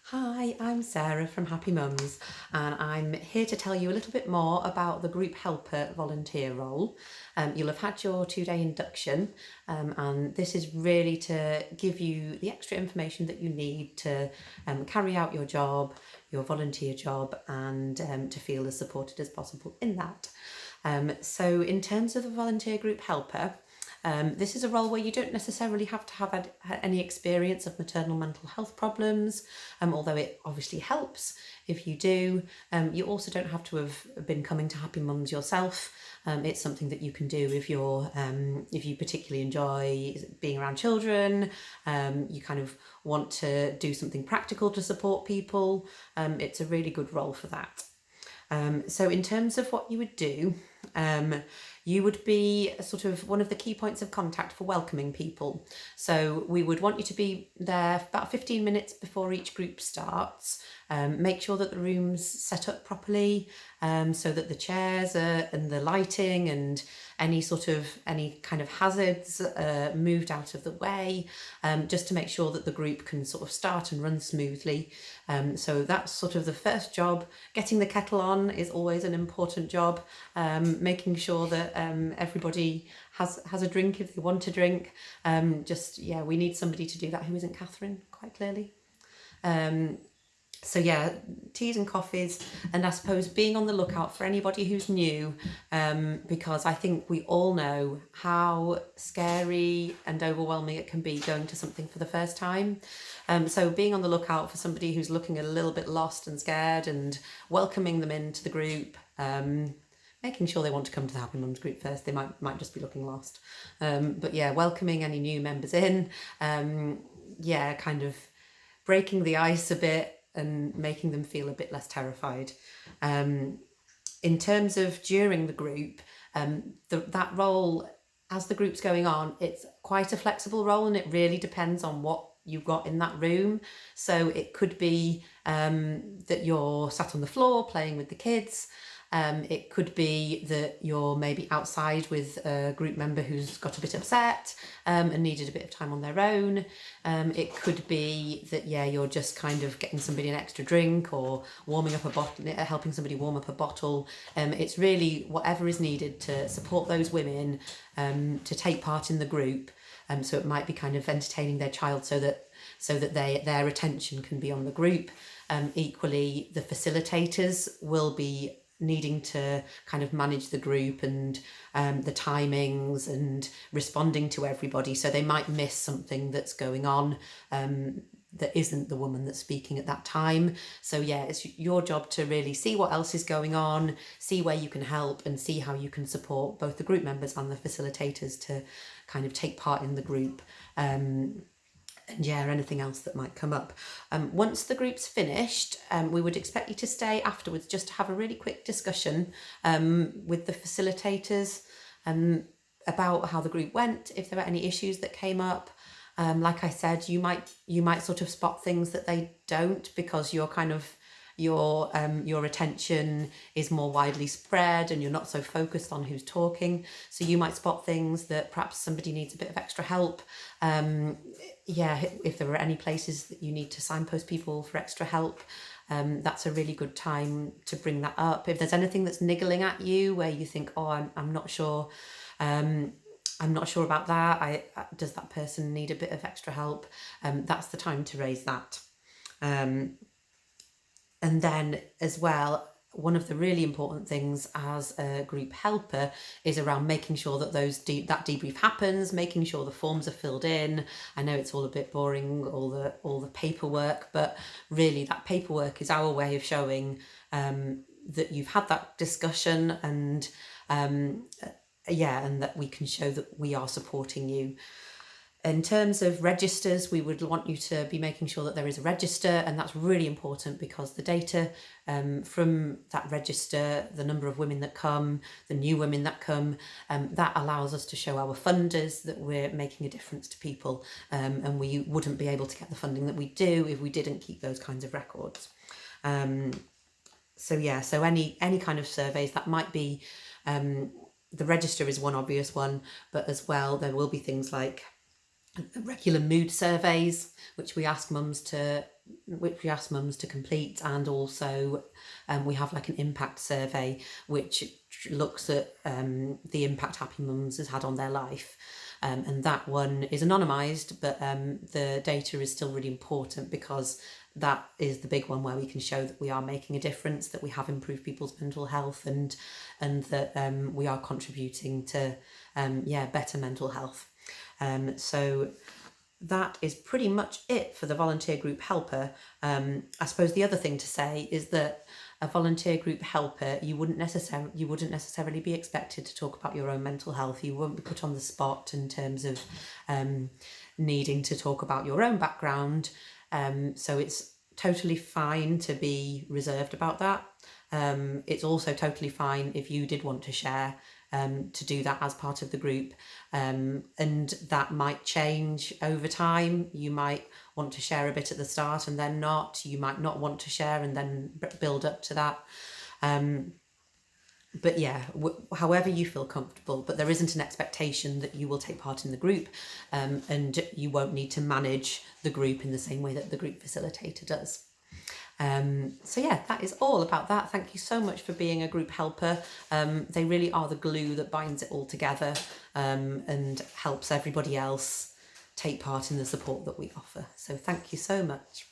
Hi, I'm Sarah from Happy Mums, and I'm here to tell you a little bit more about the group helper volunteer role. You'll have had your 2-day induction, and this is really to give you the extra information that you need to carry out your job, your volunteer job, and to feel as supported as possible in that. So, in terms of the volunteer group helper, this is a role where you don't necessarily have to have had any experience of maternal mental health problems, although it obviously helps if you do. You also don't have to have been coming to Happy Mums yourself. It's something that you can do if you particularly enjoy being around children, you kind of want to do something practical to support people. It's a really good role for that. So in terms of what you would do, you would be sort of one of the key points of contact for welcoming people. So we would want you to be there about 15 minutes before each group starts. Make sure that the room's set up properly, so that the chairs and the lighting and any kind of hazards moved out of the way, just to make sure that the group can sort of start and run smoothly. So that's sort of the first job. Getting the kettle on is always an important job. Making sure that everybody has a drink if they want a drink. We need somebody to do that who isn't Catherine, quite clearly. So yeah, teas and coffees, and I suppose being on the lookout for anybody who's new, because I think we all know how scary and overwhelming it can be going to something for the first time. So being on the lookout for somebody who's looking a little bit lost and scared, and welcoming them into the group, making sure they want to come to the Happy Mums group first. They might just be looking lost. But yeah, welcoming any new members in, kind of breaking the ice a bit and making them feel a bit less terrified. In terms of during the group, that role, as the group's going on, it's quite a flexible role, and it really depends on what you've got in that room. So it could be that you're sat on the floor playing with the kids. It could be that you're maybe outside with a group member who's got a bit upset and needed a bit of time on their own. It could be that, you're just kind of getting somebody an extra drink or warming up a bottle, helping somebody warm up a bottle. It's really whatever is needed to support those women to take part in the group. So it might be kind of entertaining their child so that their attention can be on the group. Equally, the facilitators will be needing to kind of manage the group and the timings and responding to everybody. So they might miss something that's going on that isn't the woman that's speaking at that time. So it's your job to really see what else is going on, see where you can help, and see how you can support both the group members and the facilitators to kind of take part in the group. Anything else that might come up. Once the group's finished, we would expect you to stay afterwards just to have a really quick discussion with the facilitators about how the group went, if there were any issues that came up. Like I said, you might sort of spot things that they don't, because you're kind of your attention is more widely spread and you're not so focused on who's talking. So you might spot things that perhaps somebody needs a bit of extra help. If there are any places that you need to signpost people for extra help, that's a really good time to bring that up. If there's anything that's niggling at you where you think, I'm not sure, I'm not sure about that, does that person need a bit of extra help? That's the time to raise that. And then as well, one of the really important things as a group helper is around making sure that that debrief happens, making sure the forms are filled in. I know it's all a bit boring, all the paperwork, but really that paperwork is our way of showing that you've had that discussion and that we can show that we are supporting you. In terms of registers, we would want you to be making sure that there is a register, and that's really important because the data from that register, the number of women that come, the new women that come, that allows us to show our funders that we're making a difference to people, and we wouldn't be able to get the funding that we do if we didn't keep those kinds of records. So any kind of surveys that might be, the register is one obvious one, but as well there will be things like regular mood surveys, which we ask mums to which we ask mums to complete, and also we have like an impact survey which looks at the impact Happy Mums has had on their life. And that one is anonymised, but the data is still really important, because that is the big one where we can show that we are making a difference, that we have improved people's mental health, and that we are contributing to better mental health. So that is pretty much it for the volunteer group helper. I suppose the other thing to say is that a volunteer group helper, you wouldn't necessarily be expected to talk about your own mental health. You won't be put on the spot in terms of needing to talk about your own background. So it's totally fine to be reserved about that. It's also totally fine if you did want to share, to do that as part of the group, and that might change over time. You might want to share a bit at the start and then not. You might not want to share and then build up to that. But yeah, however you feel comfortable, but there isn't an expectation that you will take part in the group, and you won't need to manage the group in the same way that the group facilitator does. So yeah, that is all about that. Thank you so much for being a group helper. They really are the glue that binds it all together, and helps everybody else take part in the support that we offer. So thank you so much.